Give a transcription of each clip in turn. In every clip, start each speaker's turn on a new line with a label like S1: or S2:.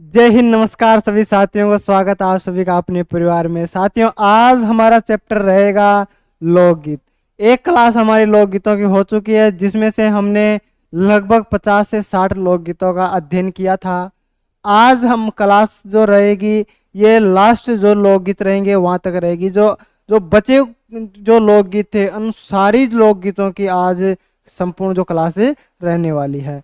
S1: जय हिंद। नमस्कार सभी साथियों को, स्वागत आप सभी का अपने परिवार में। साथियों, आज हमारा चैप्टर रहेगा लोकगीत। एक क्लास हमारी लोकगीतों की हो चुकी है, जिसमें से हमने लगभग 50 से 60 लोकगीतों का अध्ययन किया था। आज हम क्लास जो रहेगी, ये लास्ट जो लोकगीत रहेंगे वहाँ तक रहेगी। जो जो बचे जो लोकगीत थे, उन सारी लोकगीतों की आज संपूर्ण जो क्लास रहने वाली है।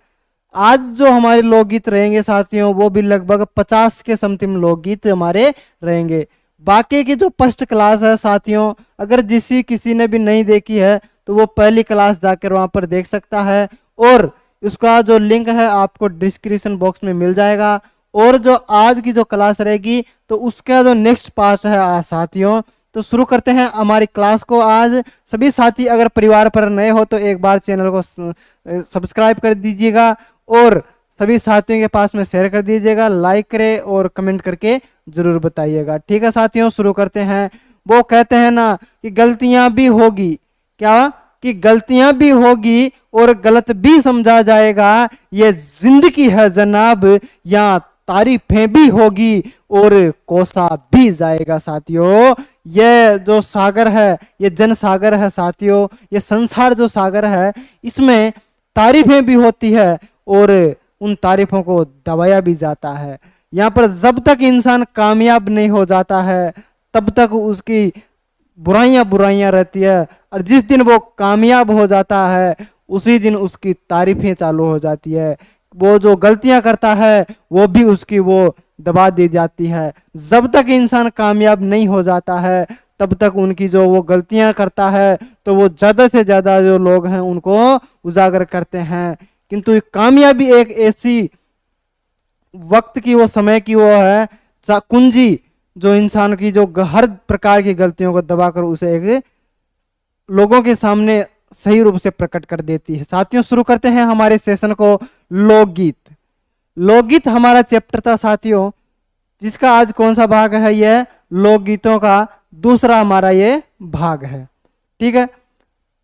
S1: आज जो हमारे लोकगीत रहेंगे साथियों, वो भी लगभग 50 के समथिंग लोकगीत हमारे रहेंगे। बाकी की जो फर्स्ट क्लास है साथियों, अगर किसी ने भी नहीं देखी है तो वो पहली क्लास जाकर वहां पर देख सकता है, और उसका जो लिंक है आपको डिस्क्रिप्शन बॉक्स में मिल जाएगा। और जो आज की जो क्लास रहेगी तो उसका जो नेक्स्ट पार्ट है साथियों, तो शुरू करते हैं हमारी क्लास को। आज सभी साथी अगर परिवार पर नए हो तो एक बार चैनल को सब्सक्राइब कर दीजिएगा, और सभी साथियों के पास में शेयर कर दीजिएगा, लाइक करें और कमेंट करके जरूर बताइएगा। ठीक है साथियों, शुरू करते हैं। वो कहते हैं ना कि गलतियां भी होगी, क्या कि गलतियां भी होगी और गलत भी समझा जाएगा, ये जिंदगी है जनाब, यहाँ तारीफें भी होगी और कोसा भी जाएगा। साथियों, ये जो सागर है, ये जन सागर है साथियों, ये संसार जो सागर है, इसमें तारीफें भी होती है और उन तारीफों को दबाया भी जाता है। यहाँ पर जब तक इंसान कामयाब नहीं हो जाता है तब तक उसकी बुराइयां बुराइयां रहती है, और जिस दिन वो कामयाब हो जाता है उसी दिन उसकी तारीफें चालू हो जाती है। वो जो गलतियां करता है वो भी उसकी वो दबा दी जाती है। जब तक इंसान कामयाब नहीं हो जाता है तब तक उनकी जो वो गलतियां करता है तो वो ज़्यादा से ज़्यादा जो लोग हैं उनको उजागर करते हैं। किंतु कामयाबी एक ऐसी वक्त की, वो समय की वो है कुंजी, जो इंसान की जो हर प्रकार की गलतियों को दबाकर उसे एक लोगों के सामने सही रूप से प्रकट कर देती है। साथियों, शुरू करते हैं हमारे सेशन को। लोकगीत। लोकगीत हमारा चैप्टर था साथियों, जिसका आज कौन सा भाग है? यह लोकगीतों का दूसरा हमारा ये भाग है। ठीक है,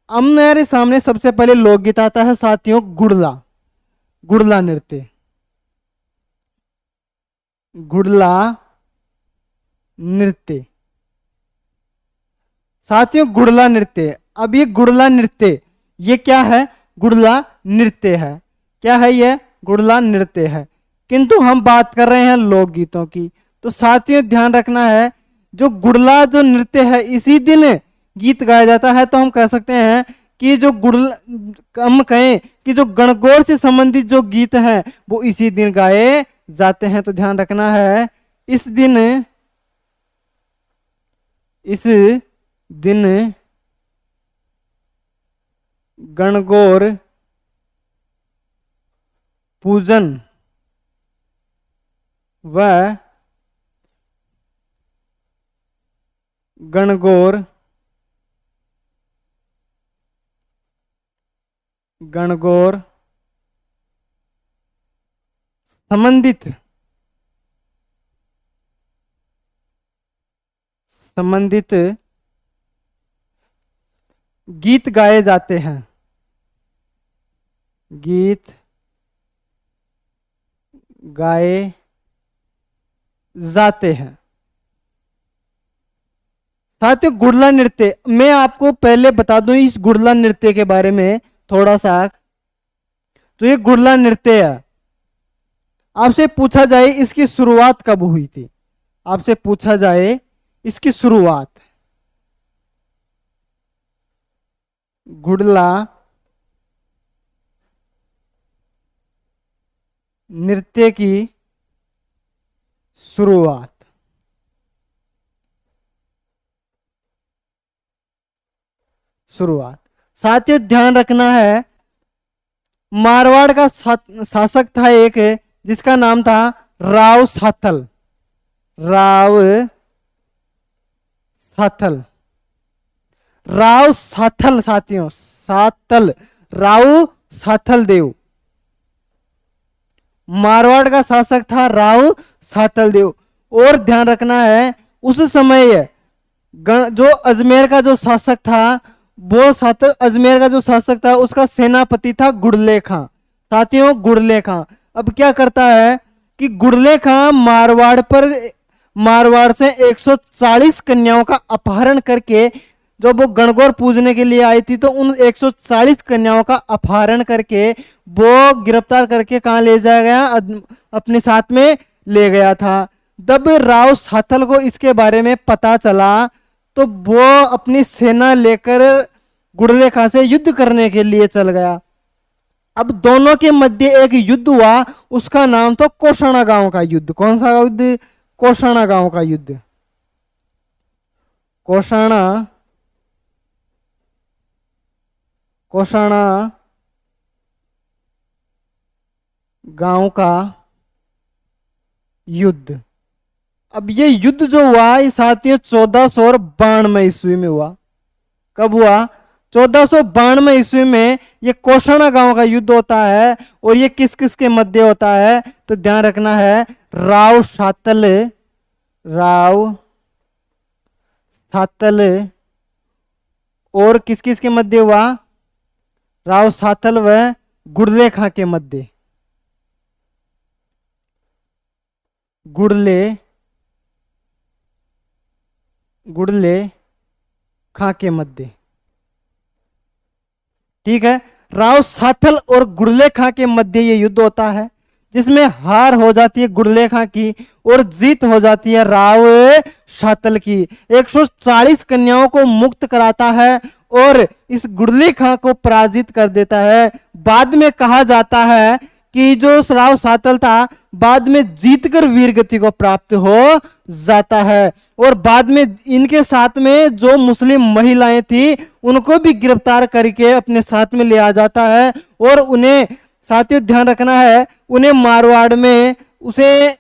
S1: अब मेरे सामने सबसे पहले लोकगीत आता है साथियों, गुड़ला। गुड़ला नृत्य। गुड़ला नृत्य साथियों, गुड़ला नृत्य। अब ये गुड़ला नृत्य ये क्या है? गुड़ला नृत्य है। क्या है ये? गुड़ला नृत्य है। किंतु हम बात कर रहे हैं लोकगीतों की, तो साथियों ध्यान रखना है, जो गुड़ला जो नृत्य है इसी दिन गीत गाया जाता है। तो हम कह सकते हैं कि जो गुड़ला, हम कहें कि जो गणगौर से संबंधित जो गीत हैं वो इसी दिन गाए जाते हैं। तो ध्यान रखना है, इस दिन गणगौर पूजन व गणगौर संबंधित गीत गाए जाते हैं। गीत गाए जाते हैं। साथियों, गुड़ला नृत्य, मैं आपको पहले बता दूं इस गुड़ला नृत्य के बारे में थोड़ा सा। तो ये गुड़ला नृत्य है, आपसे पूछा जाए इसकी शुरुआत कब हुई थी? आपसे पूछा जाए इसकी शुरुआत, गुड़ला नृत्य की शुरुआत साथियों ध्यान रखना है, मारवाड़ का शासक था एक, जिसका नाम था राव साथल। राव साथल साथियों, साथल, राव साथल देव। मारवाड़ का शासक था राव साथल देव। और ध्यान रखना है, उस समय जो अजमेर का जो शासक था, वो अजमेर का जो शासक था उसका सेनापति था गुड़ले खां। साथियों, गुड़ले खां अब क्या करता है कि गुड़ले खां मारवाड़ से 140 कन्याओं का अपहरण करके, जब वो गणगौर पूजने के लिए आई थी तो उन 140 कन्याओं का अपहरण करके वो गिरफ्तार करके कहाँ ले जाया गया, अपने साथ में ले गया था। जब राव साथल को इसके बारे में पता चला तो वो अपनी सेना लेकर गुड़ले खां से युद्ध करने के लिए चल गया। अब दोनों के मध्य एक युद्ध हुआ, उसका नाम था कोषाणा गांव का युद्ध। कौन सा युद्ध? कोषाणा गांव का युद्ध। कोषाणा गांव का युद्ध। अब ये युद्ध जो हुआ ये साथियों 1492 ईस्वी में हुआ। कब हुआ? 1492 ईस्वी में ये कोषाणा गांव का युद्ध होता है। और ये किस किस के मध्य होता है तो ध्यान रखना है, राव सातल और किस किस के मध्य हुआ? राव सातल व गुड़ले खां के मध्य। गुड़ले खां के मध्य। ठीक है, राव साथल और गुड़ले खां के मध्य ये युद्ध होता है, जिसमें हार हो जाती है गुड़ले खां की और जीत हो जाती है राव साथल की। 140 कन्याओं को मुक्त कराता है और इस गुड़ले खां को पराजित कर देता है। बाद में कहा जाता है कि जो राव सातल था बाद में जीतकर वीरगति को प्राप्त हो जाता है। और बाद में इनके साथ में जो मुस्लिम महिलाएं थी उनको भी गिरफ्तार करके अपने साथ में ले आ जाता है। और उन्हें साथियों ध्यान रखना है, उन्हें मारवाड़ में उसे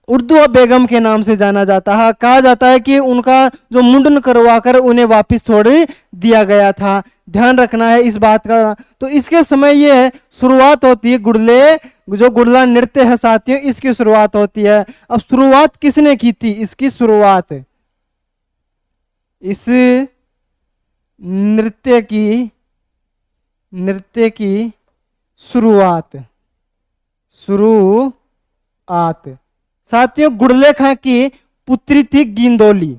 S1: उर्दू बेगम के नाम से जाना जाता है। कहा जाता है कि उनका जो मुंडन करवाकर उन्हें वापस छोड़ दिया गया था। ध्यान रखना है इस बात का। तो इसके समय ये शुरुआत होती है जो गुड़ला नृत्य है साथियों, इसकी शुरुआत होती है। अब शुरुआत किसने की थी? इसकी शुरुआत इस नृत्य की शुरुआत साथियों गुड़ले खां की पुत्री थी गिंदोली।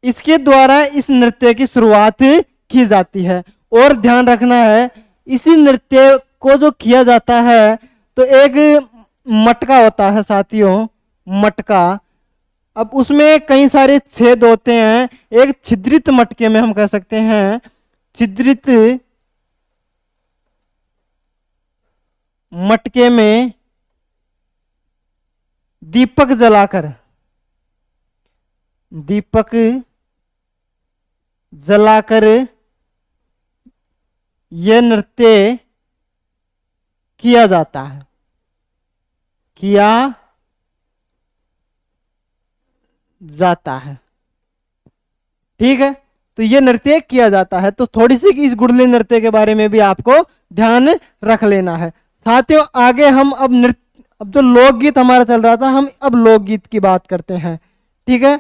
S1: इसके द्वारा इस नृत्य की शुरुआत की जाती है। और ध्यान रखना है, इसी नृत्य को जो किया जाता है तो एक मटका होता है साथियों, मटका। अब उसमें कई सारे छेद होते हैं। एक छिद्रित मटके में हम कह सकते हैं, छिद्रित मटके में दीपक जलाकर यह नृत्य किया जाता है। ठीक है, तो यह नृत्य किया जाता है। तो थोड़ी सी इस गुड़ले नृत्य के बारे में भी आपको ध्यान रख लेना है साथियों। आगे हम अब जो लोकगीत हमारा चल रहा था, हम अब लोकगीत की बात करते हैं। ठीक है,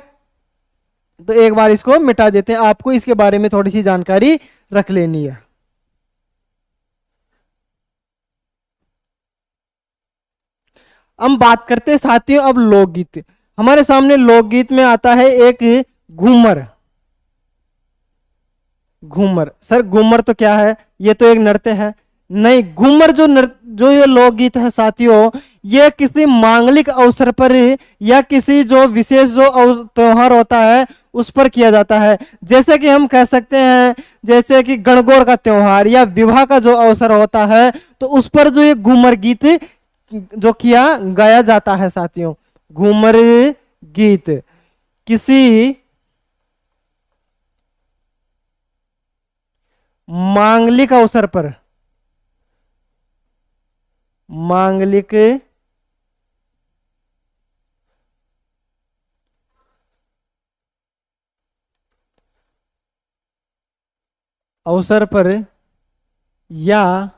S1: तो एक बार इसको मिटा देते हैं, आपको इसके बारे में थोड़ी सी जानकारी रख लेनी है। हम बात करते हैं साथियों अब लोकगीत। हमारे सामने लोकगीत में आता है एक घूमर। सर घूमर तो क्या है? ये तो एक नृत्य है। नहीं, घूमर जो ये लोकगीत है साथियों, ये किसी मांगलिक अवसर पर या किसी जो विशेष जो त्योहार होता है उस पर किया जाता है। जैसे कि हम कह सकते हैं, जैसे कि गणगौर का त्योहार या विवाह का जो अवसर होता है तो उस पर जो ये घूमर गीत जो गाया जाता है साथियों। घूमर गीत किसी मांगलिक अवसर पर, मांगलिक अवसर पर या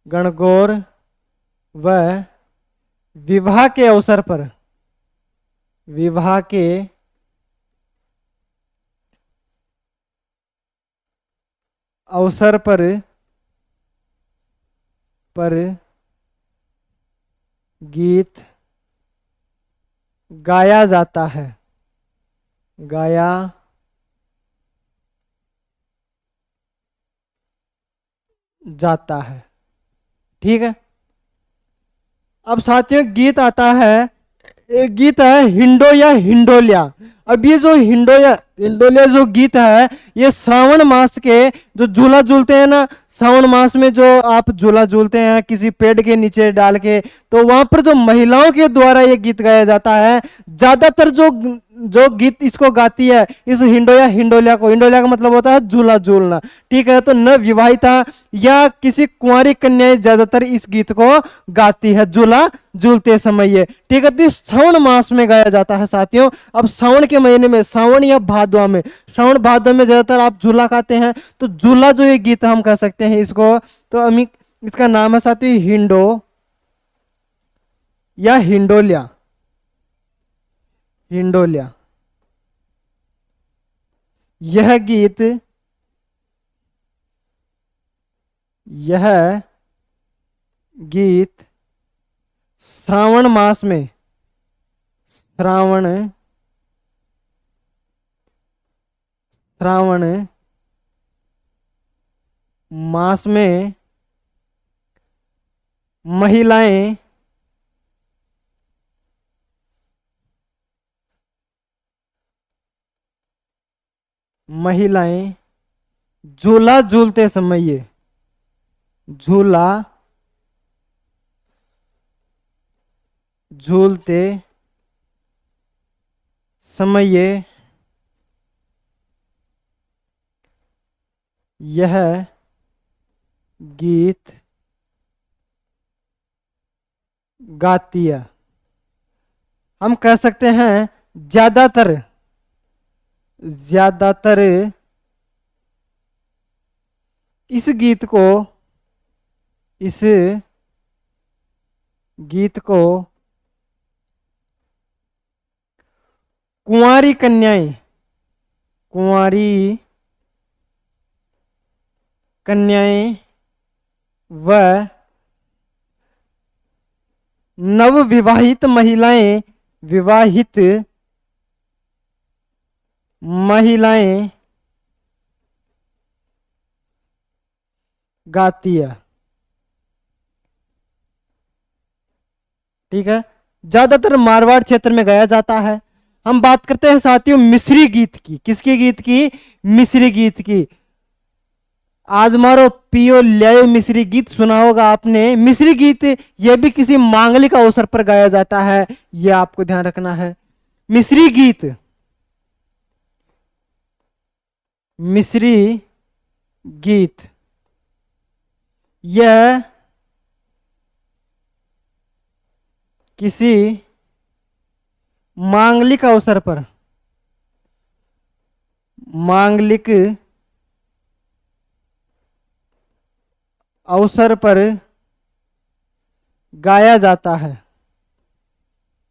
S1: गणगौर व विवाह के अवसर पर, विवाह के अवसर पर गीत गाया जाता है, गाया जाता है। ठीक है। अब साथियों गीत आता है, एक गीत है हिंडो या हिंडोलिया। अब ये जो हिंडो या हिंडोलिया जो गीत है, ये श्रावण मास के जो झूला झूलते हैं ना, श्रावण मास में जो आप झूला झूलते हैं किसी पेड़ के नीचे डाल के, तो वहां पर जो महिलाओं के द्वारा ये गीत गाया जाता है। ज्यादातर जो जो गीत इसको गाती है, इस हिंडो या हिंडोलिया को, हिंडोलिया का मतलब होता है झूला झूलना। ठीक है। तो न विवाहिता या किसी कुंवारी कन्याएं ज्यादातर इस गीत को गाती है झूला झूलते समय ये। ठीक है। तो श्रावण मास में गाया जाता है साथियों। अब श्रावण के महीने में, श्रावण या भादवा में, श्रावण भादवा में ज्यादातर आप झूला गाते हैं, तो झूला जो ये गीत हम कह सकते हैं इसको। तो अमी इसका नाम है साथियों हिंडो या हिंडोलिया, हिंडोलिया। यह गीत, यह गीत श्रावण मास में, श्रावण मास में महिलाएं झूला झूलते समय, ये झूला झूलते समय यह गीत गाती है। हम कह सकते हैं ज्यादातर इस गीत को कुंवारी कन्याएं व नवविवाहित महिलाएं गाती है। ठीक है। ज्यादातर मारवाड़ क्षेत्र में गाया जाता है। हम बात करते हैं साथियों मिस्री गीत की। किसके गीत की? मिस्री गीत की। आज मारो पियो ल्यायो मिस्री गीत सुना होगा आपने। मिस्री गीत यह भी किसी मांगलिक अवसर पर गाया जाता है, यह आपको ध्यान रखना है। मिस्री गीत यह किसी मांगलिक अवसर पर,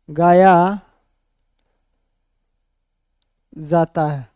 S1: गाया जाता है,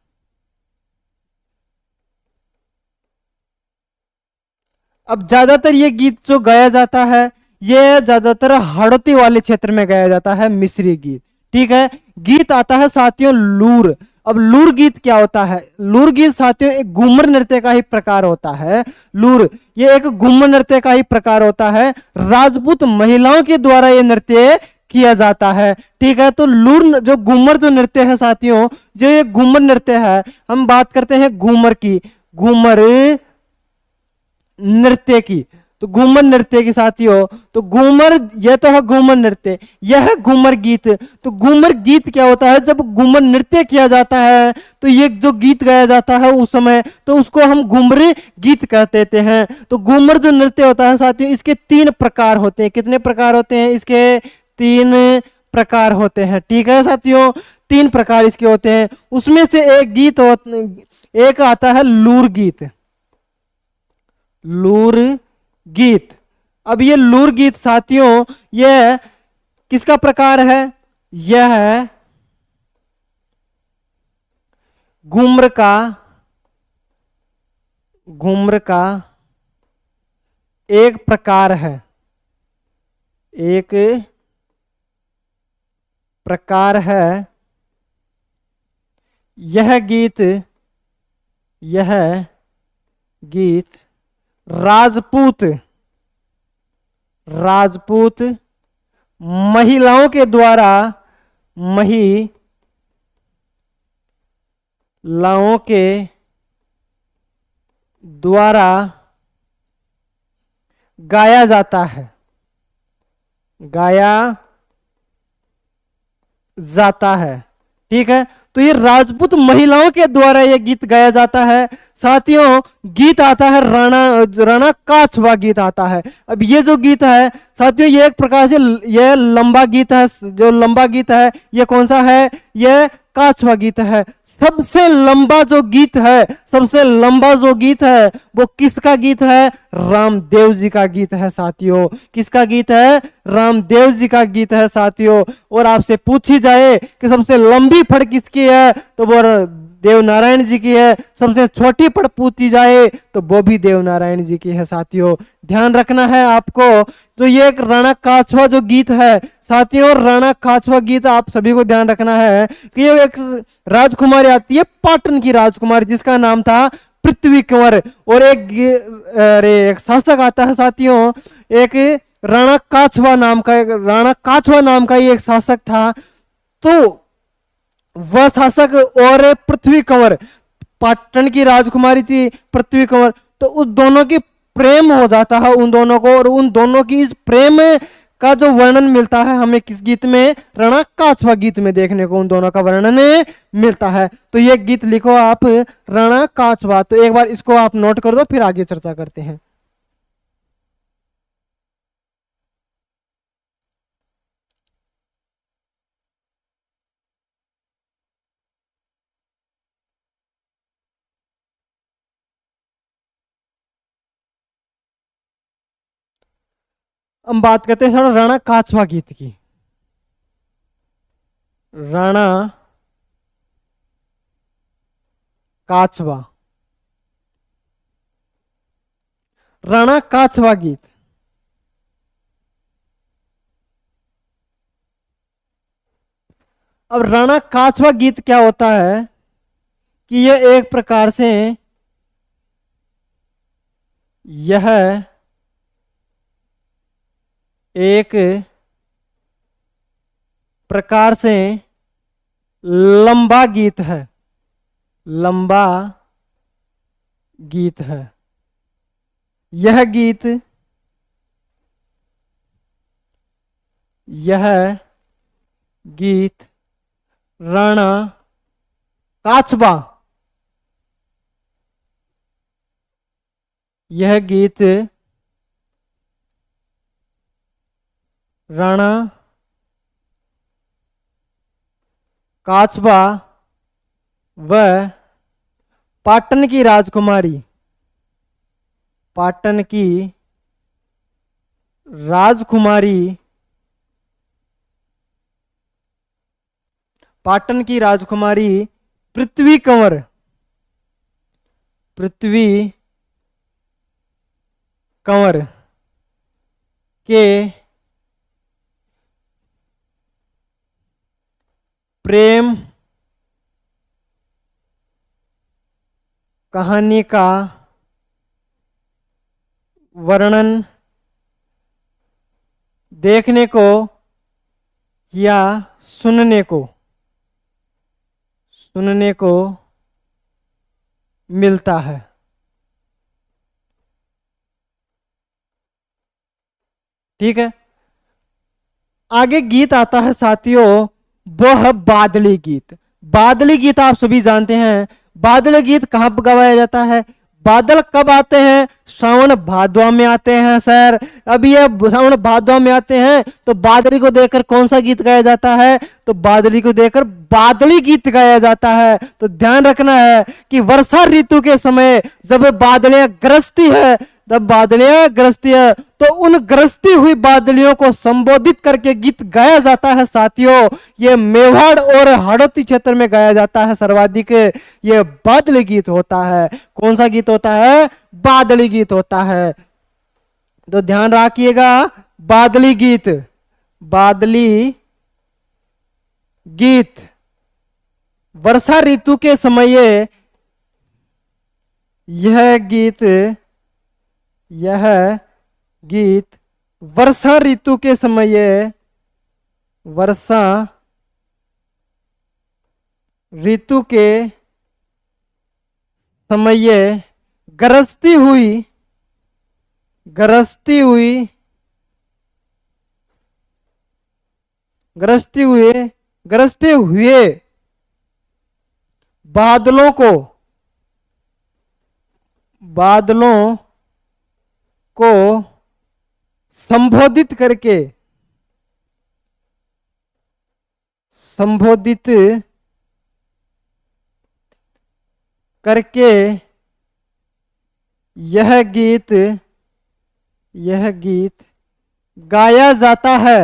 S1: अब ज्यादातर ये गीत जो गाया जाता है, ये ज्यादातर हड़ौती वाले क्षेत्र में गाया जाता है, मिस्री गीत। ठीक है। गीत आता है साथियों लूर। अब लूर गीत क्या होता है? लूर गीत साथियों एक घूमर नृत्य का ही प्रकार होता है। लूर ये एक घूमर नृत्य का ही प्रकार होता है। राजपूत महिलाओं के द्वारा ये नृत्य किया जाता है। ठीक है। तो लूर जो घूमर जो नृत्य है साथियों, जो ये घूमर नृत्य है, हम बात करते हैं घूमर की, घूमर नृत्य की। तो घूमर नृत्य की साथियों, तो घूमर यह तो है घूमर नृत्य, यह है घूमर गीत। तो घूमर गीत क्या होता है? जब घूमर नृत्य किया जाता है तो ये जो गीत गाया जाता है उस समय, तो उसको हम घूमर गीत कह देते हैं। तो घूमर जो नृत्य होता है साथियों, इसके 3 प्रकार होते हैं। कितने प्रकार होते हैं? इसके 3 प्रकार होते हैं। ठीक है साथियों, 3 प्रकार इसके होते हैं। उसमें से एक आता है लूर गीत। लूर गीत। अब ये लूर गीत साथियों, यह किसका प्रकार है? यह है घूमर घूम्र का एक प्रकार है, एक प्रकार है। यह गीत राजपूत महिलाओं के द्वारा गाया जाता है, ठीक है। तो ये राजपूत महिलाओं के द्वारा ये गीत गाया जाता है। साथियों, गीत आता है राणा काछवा गीत आता है। अब ये जो गीत है साथियों, ये एक प्रकार से ये लंबा गीत है। जो लंबा गीत है ये कौन सा है? ये काछवा गीत है। सबसे लंबा जो गीत है वो किसका गीत है? रामदेव जी का गीत है साथियों। किसका गीत है? रामदेव जी का गीत है साथियों। और आपसे पूछी जाए कि सबसे लंबी फड़ किसकी है तो वो देव नारायण जी की है। सबसे छोटी फड़ पूछी जाए तो वो भी देव नारायण जी की है साथियों। ध्यान रखना है आपको। जो ये एक राणा काछवा जो गीत है साथियों, राणा काछवा गीत आप सभी को ध्यान रखना है कि ये एक राजकुमारी आती है, पाटन की राजकुमारी, जिसका नाम था पृथ्वी कंवर। और एक शासक आता है साथियों, एक राणा काछवा नाम का एक शासक था। तो वह शासक और पृथ्वी कंवर, पाटन की राजकुमारी थी पृथ्वी कंवर, तो उस दोनों की प्रेम हो जाता है उन दोनों को। और उन दोनों की इस प्रेम का जो वर्णन मिलता है हमें किस गीत में? राणा काछवा गीत में देखने को उन दोनों का वर्णन मिलता है। तो ये गीत लिखो आप, राणा काछवा। तो एक बार इसको आप नोट कर दो, फिर आगे चर्चा करते हैं। हम बात करते हैं सर राणा काछवा गीत की। राणा काछवा गीत अब राणा काछवा गीत क्या होता है कि यह एक प्रकार से लंबा गीत है। यह गीत राणा काछवा राणा काछवा व पाटन की राजकुमारी पृथ्वी कंवर के प्रेम कहानी का वर्णन देखने को या सुनने को मिलता है। ठीक है, आगे गीत आता है साथियों, वो है बादली गीत। बादली गीत आप सभी जानते हैं। बादली गीत कहां पर गवाया जाता है? बादल कब आते हैं? श्रावण भादवा में आते हैं सर। अब ये श्रावण भादवा में आते हैं तो बादली को देखकर कौन सा गीत गाया जाता है? तो बादली को देखकर बादली गीत गाया जाता है। तो ध्यान रखना है कि वर्षा ऋतु के समय जब बादलियां गरजती है तब बादलियां गरजती है, तो उन गरजती हुई बादलियों को संबोधित करके गीत गाया जाता है साथियों। ये मेवाड़ और हाड़ौती क्षेत्र में गाया जाता है सर्वाधिक, ये बादली गीत होता है। कौन सा गीत होता है? बादली गीत होता है। तो ध्यान रखिएगा, बादली गीत, बादली गीत वर्षा ऋतु के समय यह गीत वर्षा ऋतु के समय, वर्षा ऋतु के समय गरजते हुए बादलों को संबोधित करके यह गीत गाया जाता है।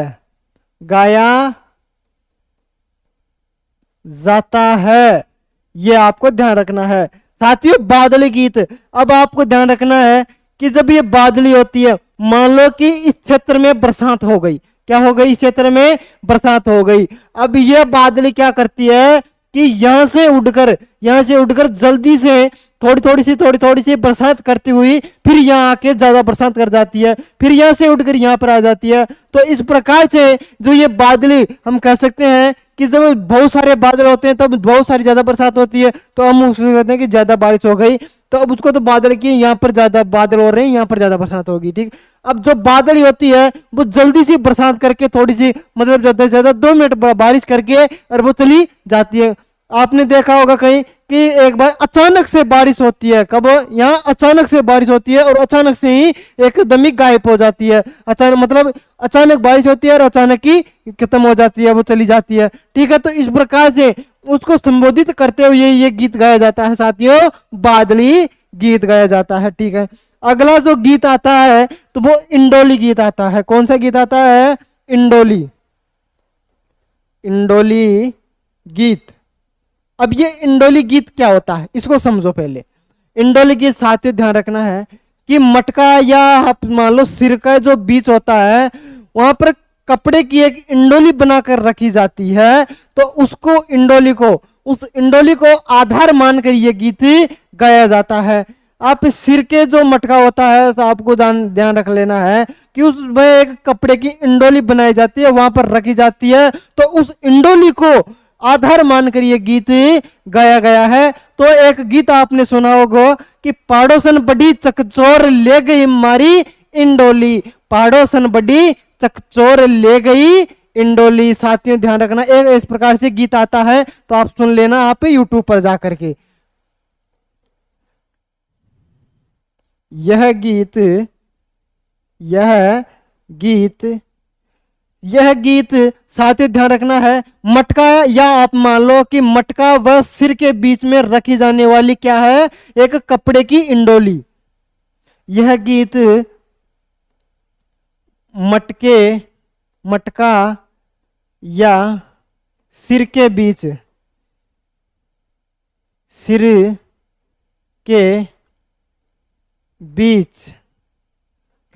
S1: ये आपको ध्यान रखना है साथियों। बादली गीत, अब आपको ध्यान रखना है कि जब ये बादली होती है, मान लो कि इस क्षेत्र में बरसात हो गई, क्या हो गई? इस क्षेत्र में बरसात हो गई। अब ये बादली क्या करती है कि यहां से उड़कर जल्दी से थोड़ी सी बरसात करती हुई फिर यहाँ आके ज्यादा बरसात कर जाती है, फिर यहाँ से उड़कर यहाँ पर आ जाती है। तो इस प्रकार से जो ये बादली, हम कह सकते हैं कि जब बहुत सारे बादल होते हैं तब बहुत सारी ज्यादा बरसात होती है, तो हम उसको कहते हैं कि ज्यादा बारिश हो गई। तो अब उसको तो बादल की, यहाँ पर ज्यादा बादल हो रहे हैं, यहाँ पर ज्यादा बरसात होगी, ठीक। अब जो बादल होती है वो जल्दी सी बरसात करके थोड़ी सी, मतलब ज्यादा से ज्यादा 2 मिनट बारिश करके और वो चली जाती है। आपने देखा होगा कहीं कि एक बार अचानक से बारिश होती है, कब? यहाँ अचानक से बारिश होती है और अचानक से ही एकदम ही गायब हो जाती है। अचानक मतलब अचानक बारिश होती है और अचानक ही खत्म हो जाती है, वो चली जाती है, ठीक है। तो इस प्रकार से उसको संबोधित करते हुए ये गीत गाया जाता है साथियों, बादली गीत गाया जाता है, ठीक है। अगला जो गीत आता है तो वो इंडोली गीत आता है। कौन सा गीत आता है? इंडोली गीत। अब ये इंडोली गीत क्या होता है, इसको समझो पहले। इंडोली गीत साथियों ध्यान रखना है कि मटका या आप मान लो सिर का जो बीच होता है, वहां पर कपड़े की एक इंडोली बनाकर रखी जाती है। तो उस इंडोली को आधार मानकर ये गीत गाया जाता है। आप सिर के जो मटका होता है तो आपको ध्यान रख लेना है कि उसमें एक कपड़े की इंडोली बनाई जाती है, वहां पर रखी जाती है। तो उस इंडोली को आधार मानकर ये गीत गाया गया है। तो एक गीत आपने सुना होगा कि पाड़ोसन बड़ी चकचोर ले गई मारी इंडोली, पाड़ोसन बड़ी चकचोर ले गई इंडोली। साथियों ध्यान रखना, एक इस प्रकार से गीत आता है, तो आप सुन लेना आप यूट्यूब पर जाकर के। यह गीत साथियों ध्यान रखना है, मटका या आप मान लो कि मटका व सिर के बीच में रखी जाने वाली क्या है? एक कपड़े की इंडोली। यह गीत मटका या सिर के बीच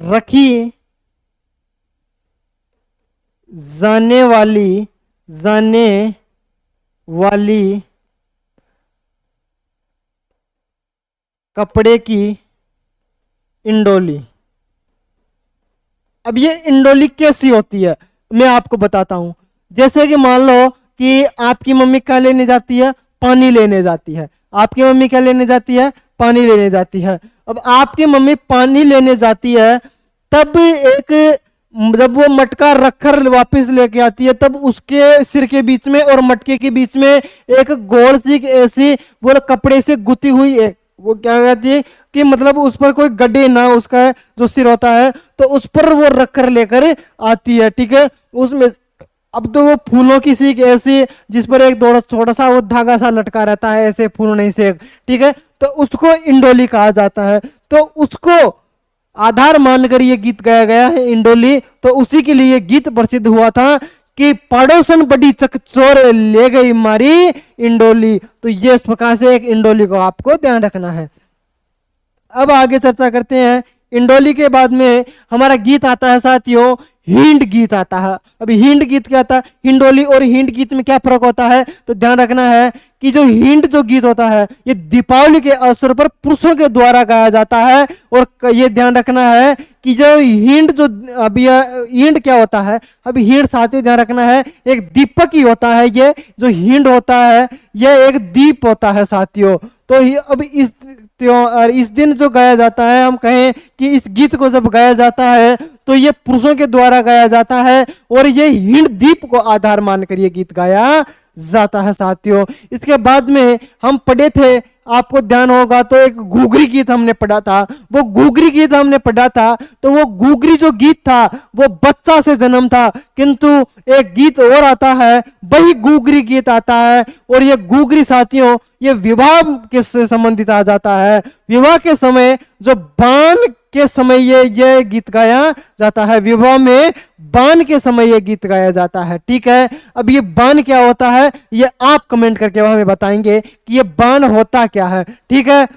S1: रखी जाने वाली कपड़े की इंडोली। अब ये इंडोली कैसी होती है मैं आपको बताता हूं। जैसे कि मान लो कि आपकी मम्मी क्या लेने जाती है? पानी लेने जाती है। आपकी मम्मी क्या लेने जाती है? पानी लेने जाती है। अब आपकी मम्मी पानी लेने जाती है, तब जब वो मटका रखकर वापस लेके आती है, तब उसके सिर के बीच में और मटके के बीच में एक गोल सी ऐसी वो कपड़े से गुथी हुई है, वो क्या कहती है कि मतलब उस पर कोई गड्ढे ना, उसका जो सिर होता है तो उस पर वो रखकर लेकर आती है, ठीक है। उसमें अब तो वो फूलों की सीख ऐसी जिस पर एक छोटा सा वो धागा सा लटका रहता है, ऐसे फूल नहीं से, ठीक है। तो उसको इंडोली कहा जाता है। तो उसको आधार मानकर ये गीत गाया गया है इंडोली। तो उसी के लिए गीत प्रसिद्ध हुआ था कि पड़ोसन बड़ी चकचोर ले गई मारी इंडोली। तो ये इस प्रकार से एक इंडोली को आपको ध्यान रखना है। अब आगे चर्चा करते हैं। इंडोली के बाद में हमारा गीत आता है साथियों, हिंड गीत आता है। अभी हिंड गीत क्या आता है, हिंडोली और हिंड गीत में क्या फर्क होता है, तो ध्यान रखना है कि जो हिंड जो गीत होता है ये दीपावली के अवसर पर पुरुषों के द्वारा गाया जाता है। और ये ध्यान रखना है कि जो हिंड जो अभी हिंड क्या होता है, अभी हिंड साथियों ध्यान रखना है एक दीपक ही होता है। ये जो हिंड होता है ये एक दीप होता है साथियों। तो अब इस दिन जो गाया जाता है, हम कहें कि इस गीत को जब गाया जाता है तो ये पुरुषों के द्वारा गाया जाता है और ये हिंड दीप को आधार मानकर ये गीत गाया जाता है साथियों। इसके बाद में हम पढ़े थे, आपको ध्यान होगा तो एक घुघरी गीत हमने पढ़ा था। वो घुघरी गीत हमने पढ़ा था तो वो घुघरी जो गीत था वो बच्चा से जन्म था, किंतु एक गीत और आता है वही घुघरी गीत आता है। और ये घुघरी साथियों ये विवाह के से संबंधित आ जाता है। विवाह के समय जो बाण के समय ये गीत गाया जाता है, विवाह में बाण के समय ये गीत गाया जाता है। ठीक है, अब ये बाण क्या होता है ये आप कमेंट करके हमें बताएंगे कि ये बाण होता क्या है। ठीक है,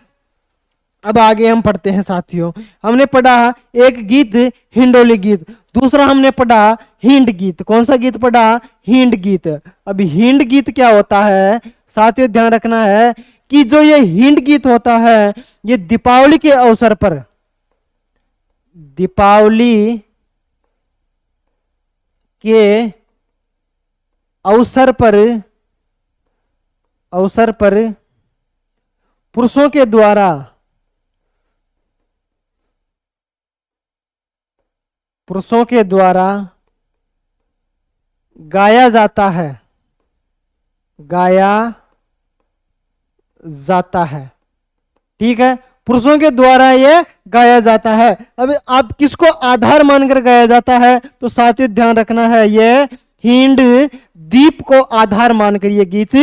S1: अब आगे हम पढ़ते हैं साथियों। हमने पढ़ा एक गीत हिंडोली गीत, दूसरा हमने पढ़ा हिंड गीत। कौन सा गीत पढ़ा, हिंड गीत। अब हिंड गीत क्या होता है साथियों, ध्यान रखना है कि जो ये हिंड गीत होता है ये दीपावली के अवसर पर, दीपावली के अवसर पर पुरुषों के द्वारा गाया जाता है, ठीक है, पुरुषों के द्वारा ये गाया जाता है। अब आप किसको आधार मानकर गाया जाता है, तो साथियों ध्यान रखना है ये हिंड दीप को आधार मानकर ये गीत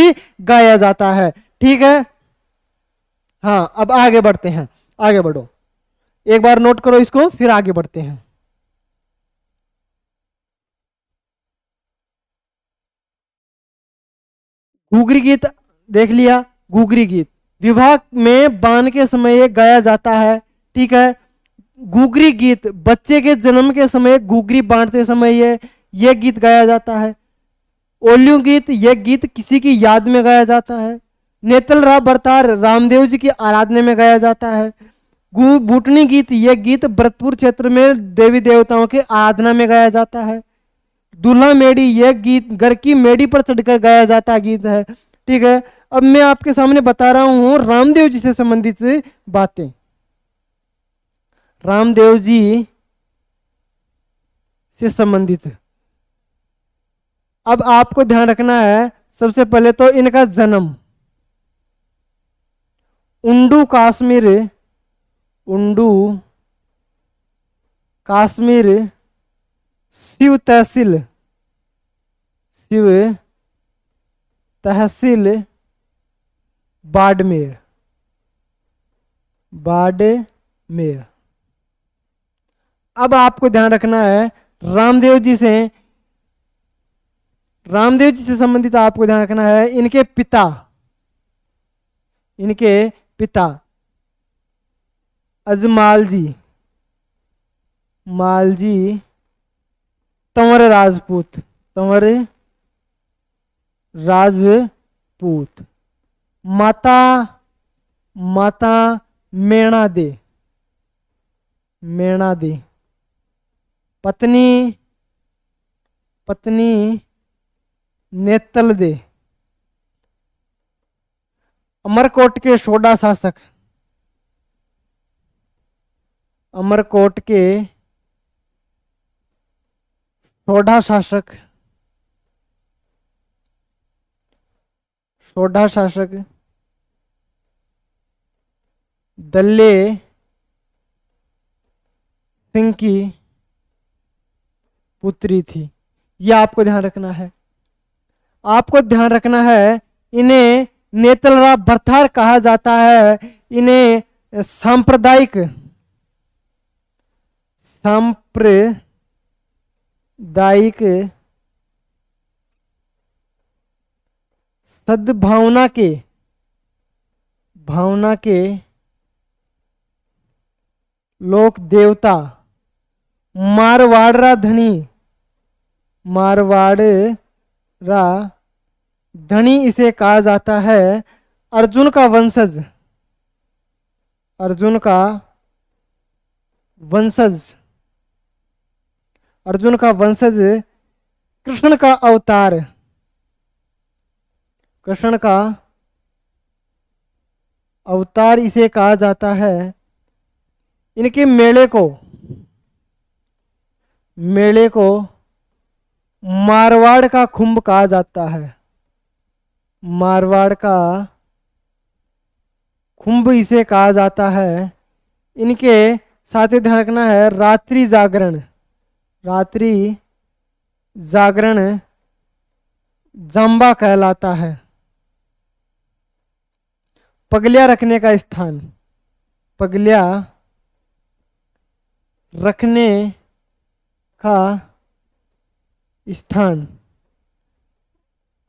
S1: गाया जाता है। ठीक है, हाँ अब आगे बढ़ते हैं, आगे बढ़ो, एक बार नोट करो इसको फिर आगे बढ़ते हैं। घुघरी गीत देख लिया, घुघरी गीत विवाह में बाण के समय ये गाया जाता है। ठीक है, घुघरी गीत बच्चे के जन्म के समय घुघरी बांटते समय ये गीत गाया जाता है। ओल्यू गीत ये गीत किसी की याद में गाया जाता है। नेतल रा बरतार रामदेव जी की आराधना में गाया जाता है। बूटनी गीत ये गीत भरतपुर क्षेत्र में देवी देवताओं के आराधना में गाया जाता है। दूल्हा मेड़ी यह गीत घर की मेड़ी पर चढ़कर गाया जाता गीत है। ठीक है, अब मैं आपके सामने बता रहा हूं रामदेव जी से संबंधित बातें। रामदेव जी से संबंधित अब आपको ध्यान रखना है, सबसे पहले तो इनका जन्म उंडू काश्मीर शिव तहसील बाड़मेर। अब आपको ध्यान रखना है रामदेव जी से संबंधित आपको ध्यान रखना है इनके पिता अजमाल जी तंवर राजपूत, माता मेणा दे, पत्नी नेतल दे। अमरकोट के सोडा शासक दल्ले सिंह की पुत्री थी। यह आपको ध्यान रखना है। आपको ध्यान रखना है इन्हें नेतलरा बरथार कहा जाता है। इन्हें सांप्रदायिक सांप्रदायिक सद्भावना के लोक देवता मारवाड़रा धनी इसे कहा जाता है। अर्जुन का वंशज कृष्ण का अवतार इसे कहा जाता है। इनके मेले को मारवाड़ का कुंभ कहा जाता है। मारवाड़ का कुंभ इसे कहा जाता है। इनके साथ ही ध्यान रखना है रात्रि जागरण जाम्बा कहलाता है। पगलिया रखने का स्थान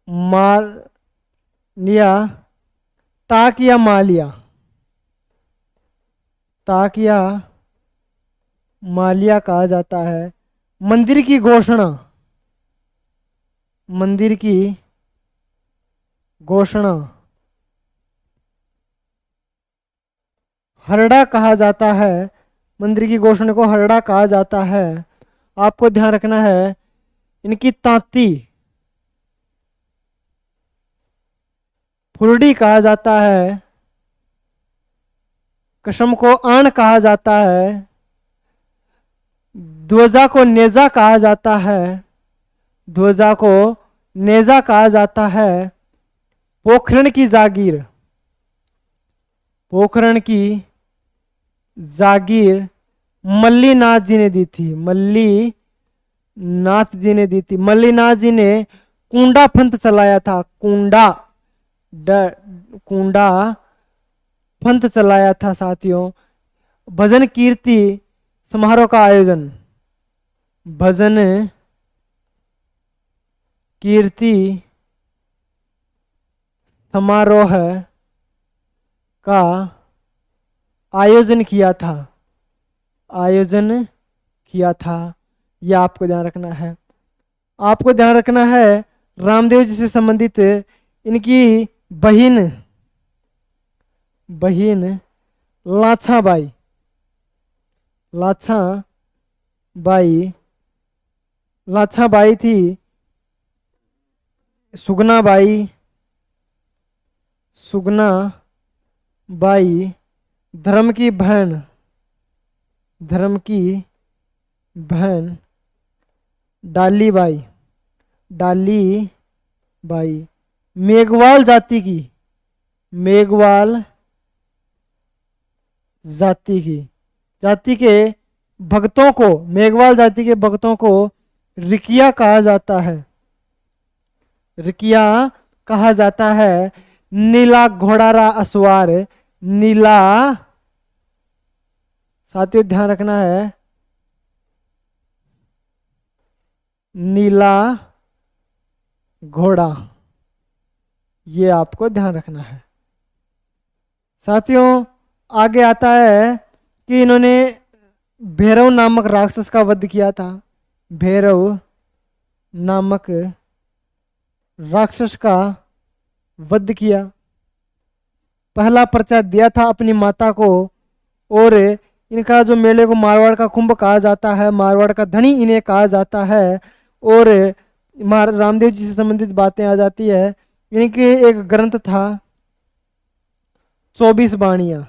S1: मालिया ताक या मालिया कहा जाता है। मंदिर की घोषणा हरड़ा कहा जाता है। मंदिर की घोषणा को हरड़ा कहा जाता है। आपको ध्यान रखना है इनकी तांती फुरडी कहा जाता है। कसम को आण कहा जाता है। ध्वजा को नेजा कहा जाता है। पोखरण की जागीर मल्लीनाथ जी ने दी थी। मल्लीनाथ जी ने कुंडा पंथ चलाया था। कुंडा पंथ चलाया था साथियों। भजन कीर्ति समारोह का आयोजन का आयोजन किया था। यह आपको ध्यान रखना है। रामदेव जी से संबंधित इनकी बहन लाछाबाई थी। सुगना बाई धर्म की बहन डाली बाई मेघवाल जाति के भक्तों को मेघवाल जाति के भक्तों को रिकिया कहा जाता है। नीला घोड़ारा असवार साथियों ध्यान रखना है नीला घोड़ा, ये आपको ध्यान रखना है। साथियों आगे आता है कि इन्होंने भैरव नामक राक्षस का वध किया था। भैरव नामक राक्षस का वध किया। पहला पर्चा दिया था अपनी माता को। और इनका जो मेले को मारवाड़ का कुंभ कहा जाता है, मारवाड़ का धनी इन्हें कहा जाता है। और रामदेव जी से संबंधित बातें आ जाती है। इनके एक ग्रंथ था 24 बाणियां।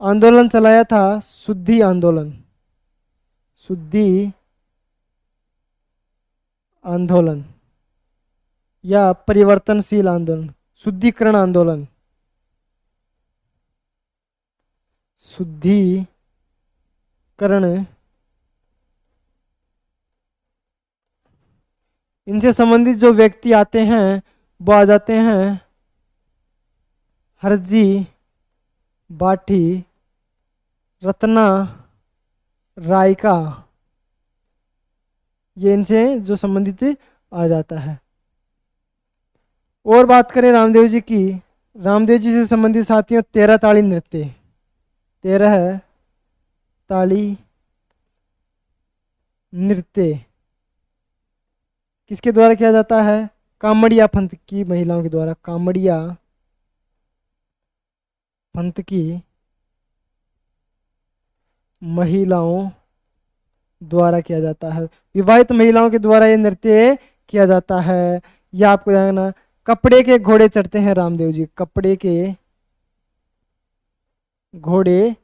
S1: आंदोलन चलाया था शुद्धि आंदोलन या परिवर्तनशील आंदोलन, शुद्धिकरण आंदोलन, शुद्धिकरण। इनसे संबंधित जो व्यक्ति आते हैं वो आ जाते हैं हरजी, बाठी, रत्ना, रायका, ये इनसे जो संबंधित आ जाता है। और बात करें रामदेव जी की, रामदेव जी से संबंधित साथियों 13 ताड़ी नृत्य, 13 ताड़ी नृत्य किसके द्वारा किया जाता है? कामड़िया पंथ की महिलाओं के द्वारा, कामड़िया पंथ की महिलाओं द्वारा किया जाता है। विवाहित महिलाओं के द्वारा ये नृत्य किया जाता है। यह आपको जानना। कपड़े के घोड़े चढ़ते हैं रामदेव जी, कपड़े के घोड़े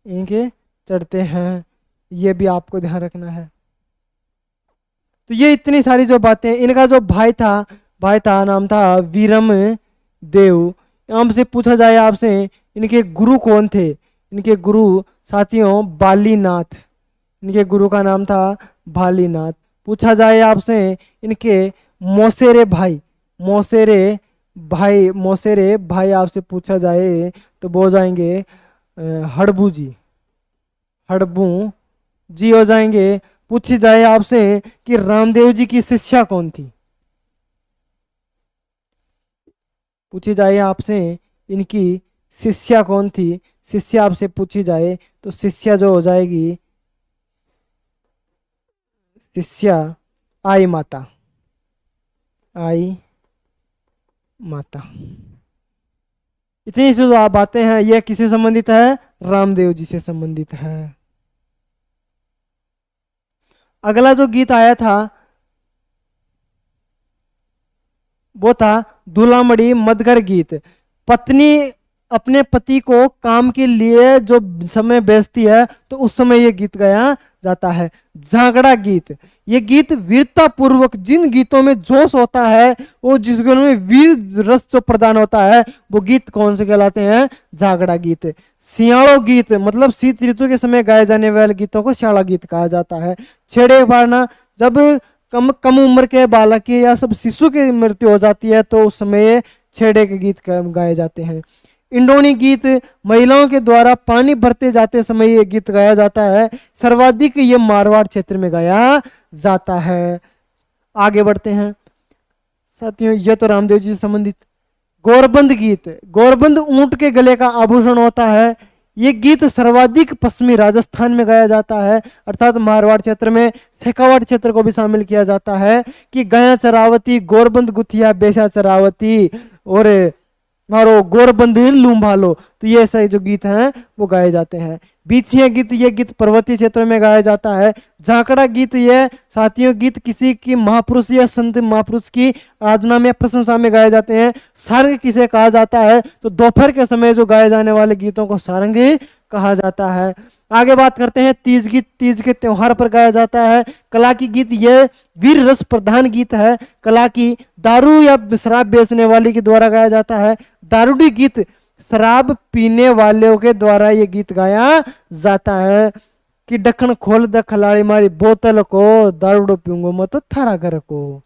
S1: इनके चढ़ते हैं, ये भी आपको ध्यान रखना है। तो ये इतनी सारी जो बातें, इनका जो भाई था नाम था वीरम देव। हमसे पूछा जाए आपसे इनके गुरु कौन थे? इनके गुरु साथियों बालीनाथ, इनके गुरु का नाम था बालीनाथ। पूछा जाए आपसे इनके मौसेरे भाई आपसे पूछा जाए तो बोल जाएंगे हड़बू जी हो जाएंगे। पूछी जाए आपसे कि रामदेव जी की शिष्या कौन थी? पूछी जाए आपसे इनकी शिष्या कौन थी? शिष्या आपसे पूछी जाए तो शिष्या जो हो जाएगी, शिष्या आई माता, इतनी सी जो बातें हैं यह किससे संबंधित है? रामदेव जी से संबंधित है। अगला जो गीत आया था वो था दुलामड़ी मदगर गीत। पत्नी अपने पति को काम के लिए जो समय बेचती है तो उस समय ये गीत गाया जाता है। झागड़ा गीत, ये गीत वीरता पूर्वक, जिन गीतों में जोश होता है, वो जिस गीतों में वीर रस जो प्रदान होता है, वो गीत कौन से कहलाते हैं? झागड़ा गीत। सियाड़ो गीत मतलब शीत ऋतु के समय गाए जाने वाले गीतों को सियाड़ा गीत कहा जाता है। छेड़े पाड़ना, जब कम उम्र के बालक की या सब शिशु की मृत्यु हो जाती है तो उस समय छेड़े के गीत गाए जाते हैं। इंडोनी गीत, महिलाओं के द्वारा पानी भरते जाते समय ये गीत गाया जाता है। सर्वाधिक ये मारवाड़ क्षेत्र में गाया जाता है। आगे बढ़ते हैं साथियों, ये तो रामदेव जी से संबंधित। गौरबंद गीत, गौरबंद ऊंट के गले का आभूषण होता है। ये गीत सर्वाधिक पश्चिमी राजस्थान में गाया जाता है, अर्थात मारवाड़ क्षेत्र में। शेखावाड़ क्षेत्र को भी शामिल किया जाता है कि गया चरावती, गोरबंद गुथिया, बेसा चरावती और मारो गोरबंद लूम्भालो, तो ये ऐसे जो गीत हैं वो गाए जाते हैं। बीछिया गीत, ये गीत पर्वतीय क्षेत्रों में गाया जाता है। झांकड़ा गीत, ये साथियों गीत किसी की महापुरुष या संत महापुरुष की आराधना में, प्रशंसा में गाए जाते हैं। सारंग किसे कहा जाता है? तो दोपहर के समय जो गाए जाने वाले गीतों को सारंग कहा जाता है। आगे बात करते हैं तीज गीत, तीज के त्योहार पर गाया जाता है। कला की गीत, यह वीर रस प्रधान गीत है। कला की, दारू या शराब बेचने वाले के द्वारा गाया जाता है। दारूडी गीत, शराब पीने वालों के द्वारा ये गीत गाया जाता है कि ढक्कन खोल द खिलाड़ी मारी बोतल को, दारूडो पीऊंगा मैं तो थारा घर को।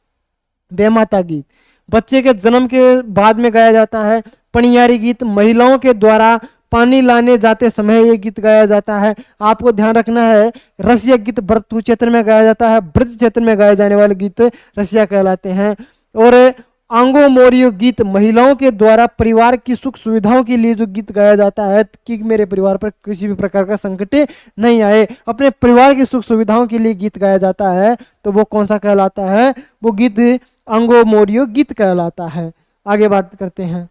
S1: बेमाता गीत, बच्चे के जन्म के बाद में गाया जाता है। पनियारी गीत, महिलाओं के द्वारा पानी लाने जाते समय ये गीत गाया जाता है। आपको ध्यान रखना है, रसिया गीत भरतपुर क्षेत्र में गाया जाता है। ब्रज क्षेत्र में गाए जाने वाले गीत रसिया कहलाते हैं। और आंगो मोरियो गीत, महिलाओं के द्वारा परिवार की सुख सुविधाओं के लिए जो गीत गाया जाता है कि मेरे परिवार पर किसी भी प्रकार का संकट नहीं आए, अपने परिवार की सुख सुविधाओं के लिए गीत गाया जाता है, तो वो कौन सा कहलाता है? वो गीत आंगो मोरियो गीत कहलाता है। आगे बात करते हैं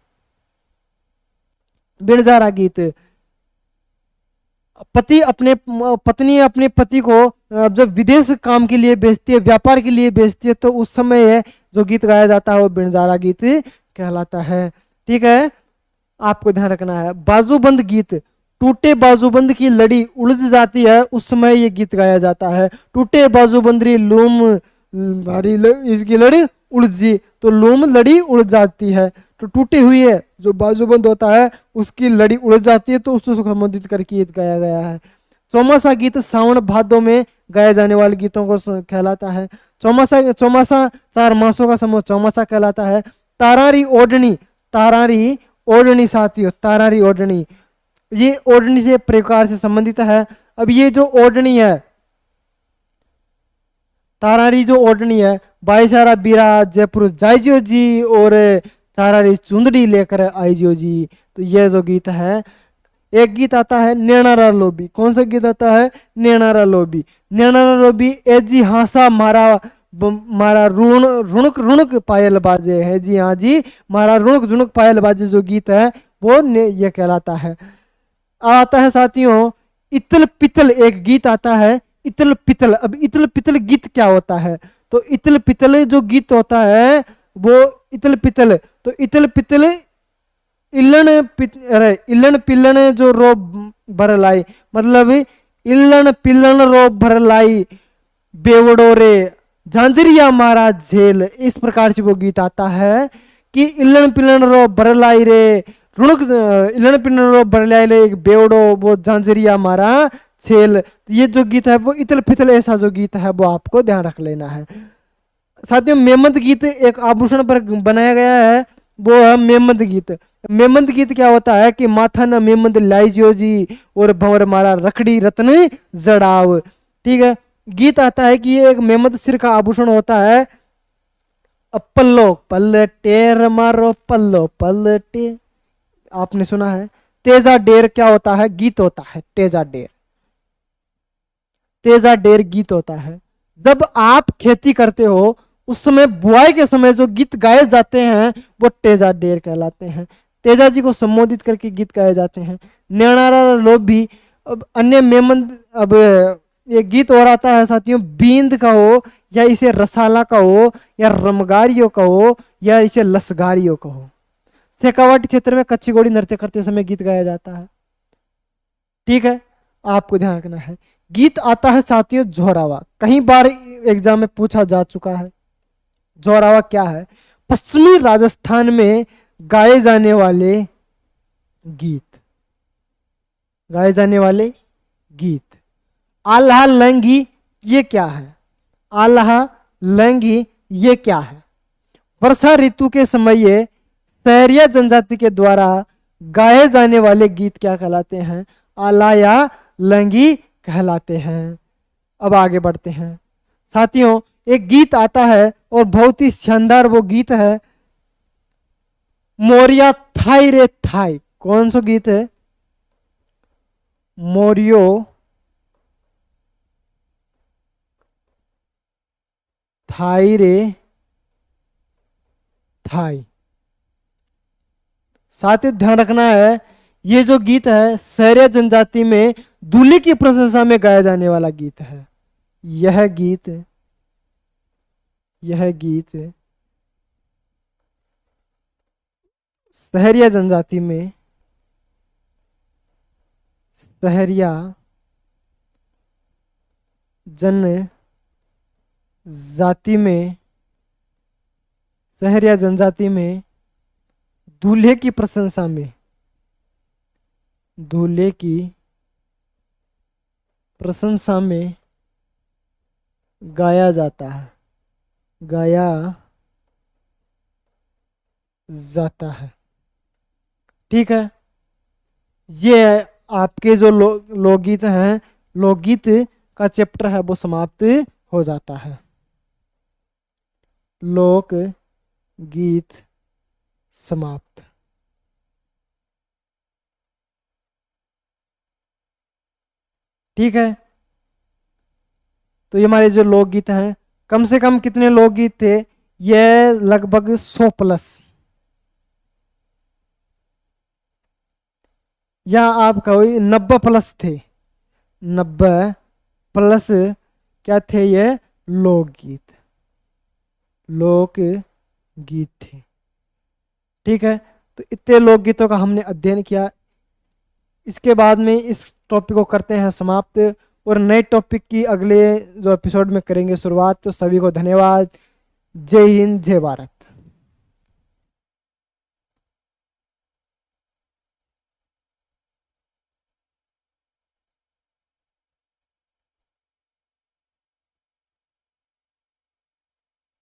S1: बिरजारा गीत। पत्नी अपने पति को जब विदेश काम के लिए भेजती है, व्यापार के लिए भेजती है, तो उस समय जो गीत गाया जाता है वो बिरजारा गीत कहलाता है। ठीक है, आपको ध्यान रखना है। बाजूबंद गीत, टूटे बाजूबंद की लड़ी उलझ जाती है, उस समय ये गीत गाया जाता है। टूटे बाजूबंदरी लूम भारी इसकी लड़ी उलझी, तो लूम लड़ी उलझ जाती है, तो टूटी हुई है जो बाजूबंद होता है उसकी लड़ी उलझ जाती है, तो उससे संबंधित करके गीत गाया गया है। चौमासा गीत, सावन भादों में गाए जाने वाले गीतों को कहलाता है। चौमासा 4 मासों का समूह चौमासा कहलाता है। तारारी ओढ़नी, तारारी ओढ़नी साथियों, तारारी ओढ़नी, ये ओढ़नी से प्रकार से संबंधित है। अब ये जो ओढ़नी है, तारारी जो ओढ़नी है, बाईसारा बीरा जयपुर जाइजियो जी और तारारी चुंदड़ी लेकर आईजियो जी। तो ये जो गीत है, एक गीत आता है नैणारा लोबी। कौन सा गीत आता है? नैणारा लोबी। नैणारा लोबी ए जी हासा मारा मारा रुणक रुणक पायल बाजे है जी, हाँ जी, मारा रुणक रुणक पायल बाजे जो गीत है वो ये कहलाता है। आता है साथियों इतल पितल, एक गीत आता है इतल पितल। अब इतल पितल गीत क्या होता है? तो इतल पितल जो गीत होता है वो इतल पितल, तो इतल पितल इल्लन पिल्लन जो रो भर लाई, मतलब इल्लन पिल्लन रो भर लाई बेवड़ो रे झांझरिया मारा झेल। इस प्रकार से वो गीत आता है कि इल्लन पिल्लन रो भर लाई रे रुणक, इल्लन पिल्लन रो भर लाई रे एक बेवड़ो वो झांझरिया मारा झेल। तो ये जो गीत है वो इतल फितल ऐसा जो गीत है वो आपको ध्यान रख लेना है। साथियों मेमंत गीत एक आभूषण पर बनाया गया है, वो है मेमंत गीत। मेमंत गीत क्या होता है कि माथा न मेमंत लाइजियो जी और भंवर मारा रखड़ी रत्न जड़ाव। ठीक है, गीत आता है कि ये एक मेमंत सिर का आभूषण होता है। पल्लो पलटे मारो पल्लो पलटे, आपने सुना है। तेजा डेर क्या होता है? गीत होता है तेजा डेर। तेजा डेर गीत होता है। जब आप खेती करते हो उस समय बुआई के समय जो गीत गाए जाते हैं वो तेजा डेर कहलाते हैं। तेजा जी को संबोधित करके गीत गाए जाते हैं। नैणारा लोग भी, अब अन्य मेमंत, अब ये गीत और आता है साथियों बींद का हो या इसे रसाला का हो या रमगारियों का हो या इसे लसगारियों का हो। शेखावाटी क्षेत्र में कच्ची घोड़ी नृत्य करते समय गीत गाया जाता है। ठीक है, आपको ध्यान रखना है। गीत आता है साथियों जोरावा, कई बार एग्जाम में पूछा जा चुका है। जोरावा क्या है? पश्चिमी राजस्थान में गाए जाने वाले गीत, गाए जाने वाले गीत। आल्हा लंगी ये क्या है? आल्हा लंगी ये क्या है? वर्षा ऋतु के समय ये सहरिया जनजाति के द्वारा गाए जाने वाले गीत क्या कहलाते हैं? आल्हा या लंगी कहलाते हैं। अब आगे बढ़ते हैं साथियों, एक गीत आता है और बहुत ही शानदार वो गीत है मोरिया थाई रे थाई। कौन सा गीत है? मोरियो थाई रे थाई। साथ ही ध्यान रखना है ये जो गीत है सहरिया जनजाति में दूल्हे की प्रशंसा में गाया जाने वाला गीत है। यह गीत सहरिया जनजाति में, सहरिया जनजाति में, सहरिया जनजाति में दूल्हे की प्रशंसा में, दूल्हे की प्रशंसा में गाया जाता है, गाया जाता है। ठीक है, ये आपके जो लोकगीत हैं, लोकगीत का चैप्टर है वो समाप्त हो जाता है। लोक गीत समाप्त। ठीक है, तो ये हमारे जो लोकगीत हैं, कम से कम कितने लोकगीत थे? ये लगभग 100 प्लस, या आप कहो 90 प्लस थे। 90 प्लस क्या थे? ये लोकगीत, लोकगीत थे। ठीक है, तो इतने लोकगीतों का हमने अध्ययन किया। इसके बाद में इस टॉपिक को करते हैं समाप्त और नए टॉपिक की अगले जो एपिसोड में करेंगे शुरुआत। तो सभी को धन्यवाद। जय हिंद, जय भारत।